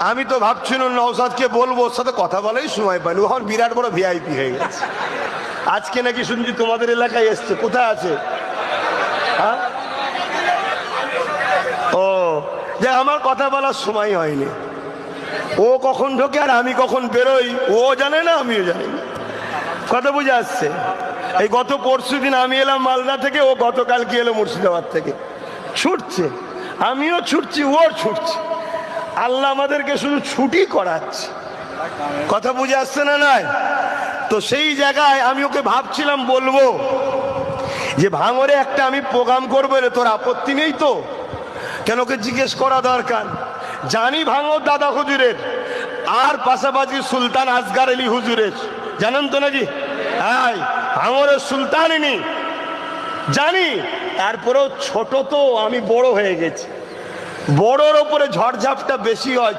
আমি তো ভাবছিলাম নওশাদকে বলবো, ওর সাথে কথা বলাই সময় পাইনি, এখন বিরাট বড় ভিআইপি হয়ে গেছে। আজকে নাকি শুনছি তোমাদের এলাকায় এসছে, কোথায় আছে? হ্যাঁ, ও যে আমার কথা বলার সময় হয়নি। ও কখন ঢোকে আর আমি কখন বেরোই ও জানে না, আমিও জানি না। কথা বুঝে আসছে? এই গত পরশু দিন আমি এলাম মালদা থেকে, ও গতকালকে এলো মুর্শিদাবাদ থেকে। ছুটছে, আমিও ছুটছি, ও ছুটছে। আল্লাহ আমাদেরকে শুধু ছুটি করাচ্ছে। কথা বুঝে আসছে না? নাই তো সেই জায়গায় আমি ওকে ভাবছিলাম বলবো যে ভাঙরে একটা আমি প্রোগ্রাম করবো, রে তোর আপত্তি নেই তো? কেন ওকে জিজ্ঞেস করা দরকার। জানি ভাঙর দাদা হুজুরের, আর পাশাপাশি সুলতান আসগার আলী হুজুরের, জানেন তো নাকি? হ্যাঁ, ভাঙরের সুলতান ইনি, জানি। তারপরেও ছোট তো, আমি বড় হয়ে গেছি, বড়র ওপরে ঝড়ঝাপটা বেশি হয়।